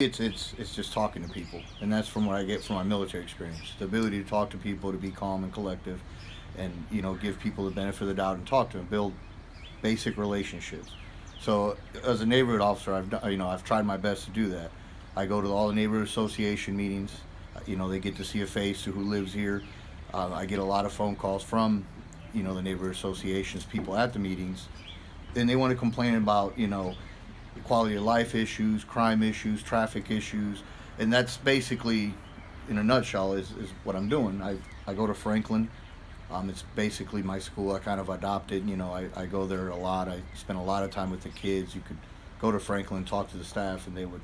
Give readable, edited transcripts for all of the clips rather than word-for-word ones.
It's just talking to people, and that's from what I get from my military experience. The ability to talk to people, to be calm and collective, and give people the benefit of the doubt and talk to them, build basic relationships. So as a neighborhood officer, I've tried my best to do that. I go to all the neighborhood association meetings. They get to see a face who lives here. I get a lot of phone calls from the neighborhood associations, people at the meetings, and they want to complain about quality of life issues, crime issues, traffic issues, and that's basically, in a nutshell, is what I'm doing. I go to Franklin. It's basically my school. I kind of adopted. I go there a lot. I spend a lot of time with the kids. You could go to Franklin, talk to the staff, and they would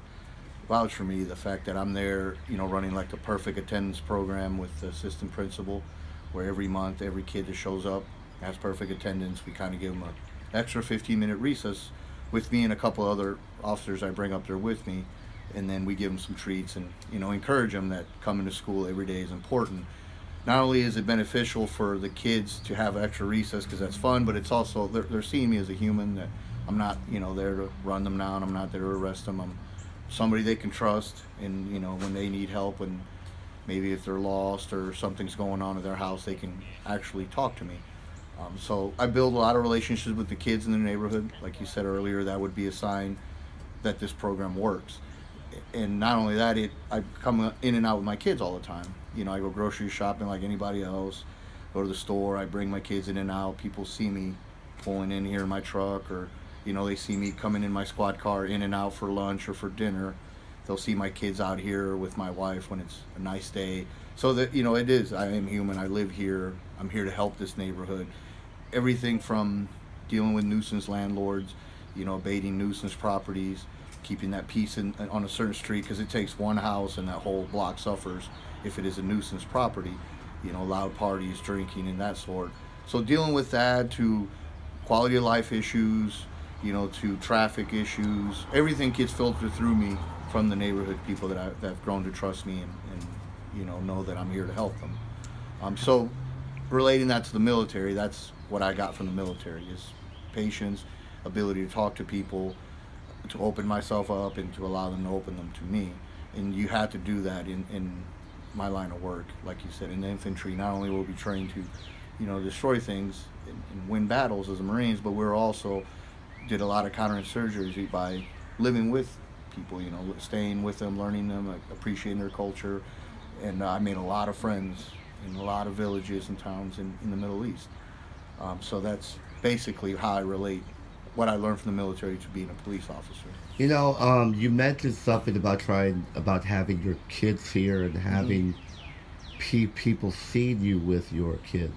vouch for me. The fact that I'm there, running like the perfect attendance program with the assistant principal, where every month every kid that shows up has perfect attendance. We kind of give them an extra 15-minute recess with me and a couple other officers I bring up there with me, and then we give them some treats and encourage them that coming to school every day is important. Not only is it beneficial for the kids to have extra recess because that's fun, but it's also they're seeing me as a human, that I'm not there to run them down. I'm not there to arrest them. I'm somebody they can trust, and when they need help, and maybe if they're lost or something's going on at their house, they can actually talk to me. So I build a lot of relationships with the kids in the neighborhood. Like you said earlier, that would be a sign that this program works. And not only that, I come in and out with my kids all the time. I go grocery shopping like anybody else. Go to the store. I bring my kids in and out. People see me pulling in here in my truck, or they see me coming in my squad car in and out for lunch or for dinner. They'll see my kids out here with my wife when it's a nice day. So that it is. I am human. I live here. I'm here to help this neighborhood. Everything from dealing with nuisance landlords, abating nuisance properties, keeping that peace on a certain street, because it takes one house and that whole block suffers if it is a nuisance property, loud parties, drinking, and that sort. So dealing with that, to quality of life issues, to traffic issues, everything gets filtered through me from the neighborhood people that have grown to trust me and know that I'm here to help them. So relating that to the military, that's what I got from the military, is patience, ability to talk to people, to open myself up, and to allow them to open them to me. And you have to do that in my line of work. Like you said, in the infantry, not only will we be trained to destroy things and win battles as a Marines, but we're also did a lot of counterinsurgency by living with people, staying with them, learning them, appreciating their culture. And I made a lot of friends in a lot of villages and towns in the Middle East. So that's basically how I relate what I learned from the military to being a police officer. You mentioned something about having your kids here and having people seeing you with your kids.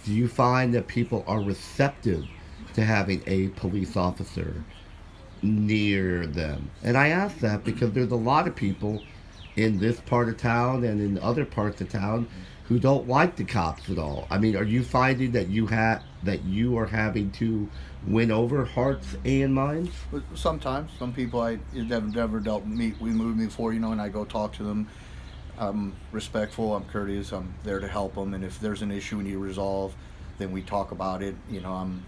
Do you find that people are receptive to having a police officer near them? And I ask that because there's a lot of people in this part of town and in other parts of town who don't like the cops at all. I mean, are you finding that you are having to win over hearts and minds? But sometimes, some people I never dealt with me before, and I go talk to them. I'm respectful, I'm courteous, I'm there to help them, and if there's an issue we need to resolve, then we talk about it. I'm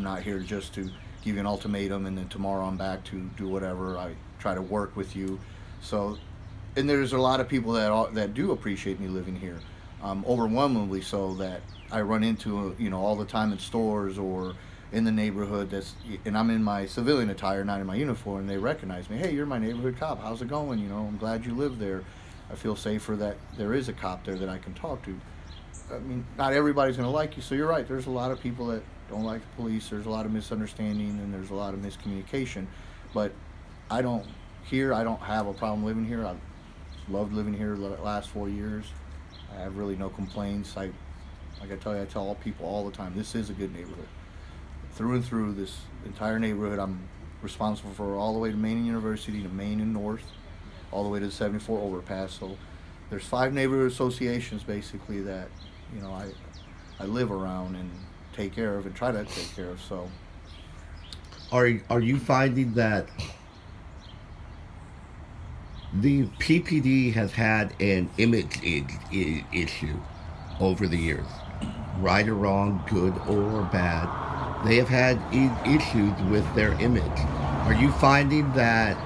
not here just to give you an ultimatum and then tomorrow I'm back to do whatever. I try to work with you. So, and there's a lot of people that do appreciate me living here. Overwhelmingly so, that I run into all the time in stores or in the neighborhood, and I'm in my civilian attire, not in my uniform, and they recognize me. Hey, you're my neighborhood cop. How's it going? I'm glad you live there. I feel safer that there is a cop there that I can talk to. I mean, not everybody's going to like you, so you're right. There's a lot of people that don't like the police. There's a lot of misunderstanding and there's a lot of miscommunication. But I don't have a problem living here. I've loved living here the last 4 years. I have really no complaints. Like I tell all people all the time, this is a good neighborhood. Through and through, this entire neighborhood, I'm responsible for all the way to Maine University, to Maine and North, all the way to the 74 overpass. So there's 5 neighborhood associations basically that I live around and take care of and try to take care of. So are you finding that the PPD has had an image issue over the years, right or wrong, good or bad? They have had issues with their image. Are you finding that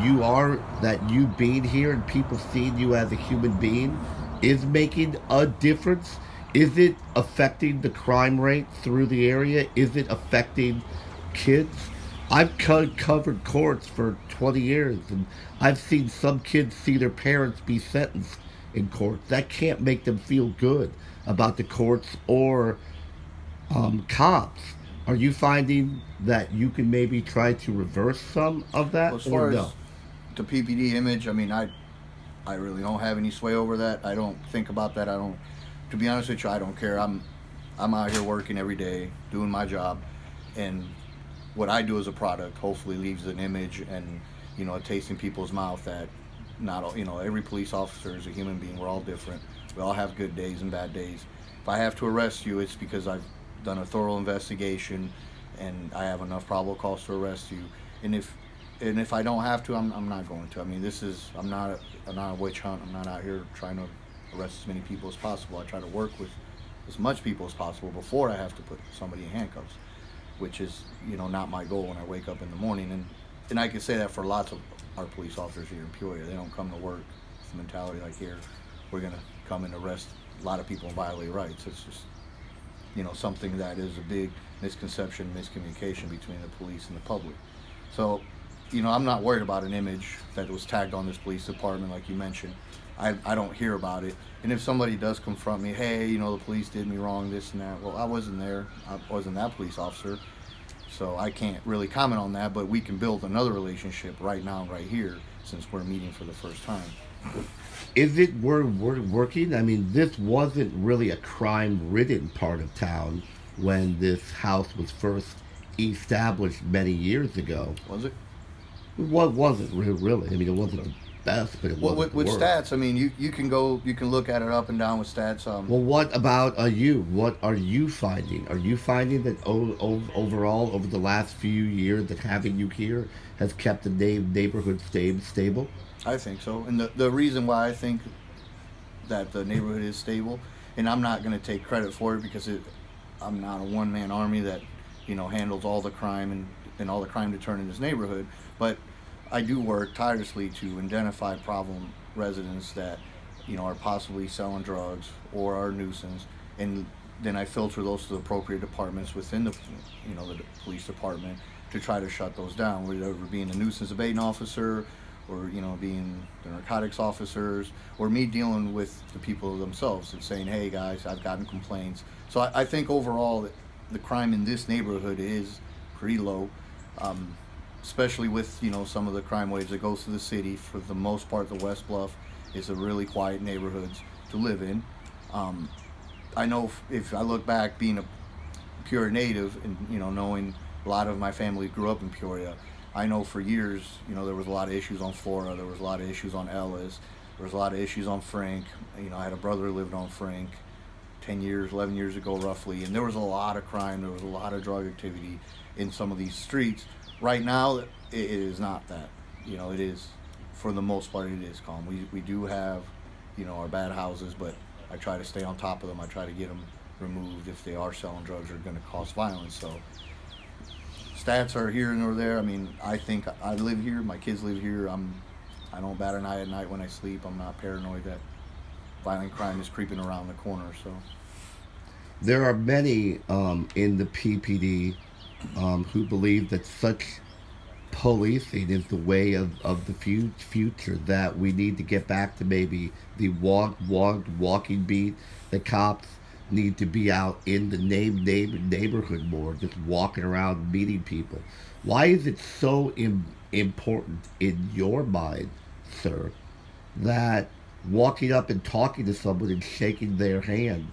you being here and people seeing you as a human being is making a difference? Is it affecting the crime rate through the area? Is it affecting kids? I've covered courts for 20 years, and I've seen some kids see their parents be sentenced in court. That can't make them feel good about the courts or cops. Are you finding that you can maybe try to reverse some of Well, that, as or far no? as the PPD image, I mean, I really don't have any sway over that. I don't think about that. I don't. To be honest with you, I don't care. I'm out here working every day, doing my job, and what I do as a product hopefully leaves an image and a taste in people's mouth that not all, every police officer is a human being. We're all different. We all have good days and bad days. If I have to arrest you, it's because I've done a thorough investigation and I have enough probable cause to arrest you. And if I don't have to, I'm not going to. I mean, I'm not a witch hunt. I'm not out here trying to arrest as many people as possible. I try to work with as much people as possible before I have to put somebody in handcuffs, which is not my goal when I wake up in the morning. And I can say that for lots of our police officers here in Peoria. They don't come to work with the mentality like, here we're gonna come and arrest a lot of people and violate rights. It's just something that is a big misconception, miscommunication between the police and the public. So I'm not worried about an image that was tagged on this police department like you mentioned. I don't hear about it. And if somebody does confront me, hey, the police did me wrong, this and that, well, I wasn't there. I wasn't that police officer. So I can't really comment on that, but we can build another relationship right now, right here, since we're meeting for the first time. Is it we're working? I mean, this wasn't really a crime-ridden part of town when this house was first established many years ago. Was it? What wasn't really? I mean, it wasn't the best, but it Well, wasn't the with worst. stats, I mean, you can look at it up and down with stats. Well, what about you? What are you finding? Are you finding that overall, over the last few years, that having you here has kept the neighborhood stable? I think so, and the reason why I think that the neighborhood is stable, and I'm not going to take credit for it because I'm not a one man army that handles all the crime and all the crime to turn in this neighborhood, but I do work tirelessly to identify problem residents that are possibly selling drugs or are a nuisance, and then I filter those to the appropriate departments within the police department to try to shut those down, whether being a nuisance abating officer or being the narcotics officers or me dealing with the people themselves and saying, hey guys, I've gotten complaints. So I think overall the crime in this neighborhood is pretty low. Especially with some of the crime waves that goes through the city. For the most part, the West Bluff is a really quiet neighborhoods to live in. I know if I look back, being a Peoria native and knowing a lot of my family grew up in Peoria, I know for years there was a lot of issues on Flora, there was a lot of issues on Ellis, there was a lot of issues on Frank. I had a brother who lived on Frank 10 years, 11 years ago roughly, and there was a lot of crime, there was a lot of drug activity in some of these streets. Right now, it is not that. It is, for the most part, it is calm. We do have, our bad houses, but I try to stay on top of them. I try to get them removed if they are selling drugs or going to cause violence. So stats are here and there. I mean, I think I live here. My kids live here. I don't bat an eye at night when I sleep. I'm not paranoid that violent crime is creeping around the corner. So There are many in the PPD who believe that such policing is the way of the future, that we need to get back to maybe the walking beat. The cops need to be out in the neighborhood more, just walking around meeting people. Why is it so important in your mind, sir, that walking up and talking to someone and shaking their hand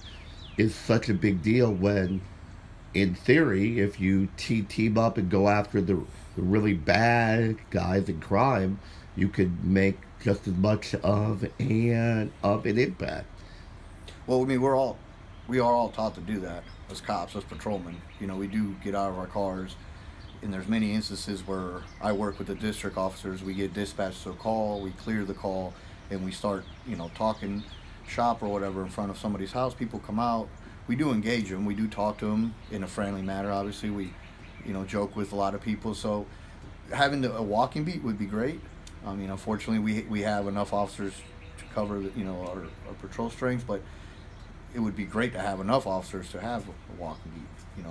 is such a big deal when, in theory, if you team up and go after the really bad guys in crime, you could make just as much of an impact. well, I mean, we are all taught to do that as cops, as patrolmen. We do get out of our cars, and there's many instances where I work with the district officers. We get dispatched to a call, we clear the call, and we start, talking shop or whatever in front of somebody's house. People come out. We do engage them. We do talk to them in a friendly manner. Obviously, we, joke with a lot of people. So having a walking beat would be great. I mean, unfortunately, we have enough officers to cover our patrol strength, but it would be great to have enough officers to have a walking beat.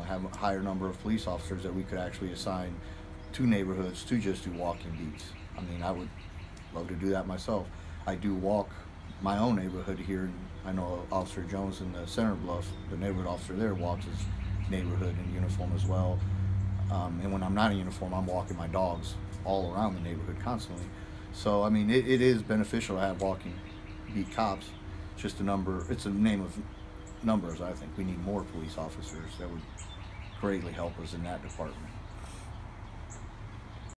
Have a higher number of police officers that we could actually assign to neighborhoods to just do walking beats. I mean, I would love to do that myself. I do walk my own neighborhood here. And I know Officer Jones in the center of Bluff, the neighborhood officer there, walks his neighborhood in uniform as well. And when I'm not in uniform, I'm walking my dogs all around the neighborhood constantly. So, I mean, it is beneficial to have walking beat cops. It's just a number. It's a name of numbers. I think we need more police officers. That would greatly help us in that department.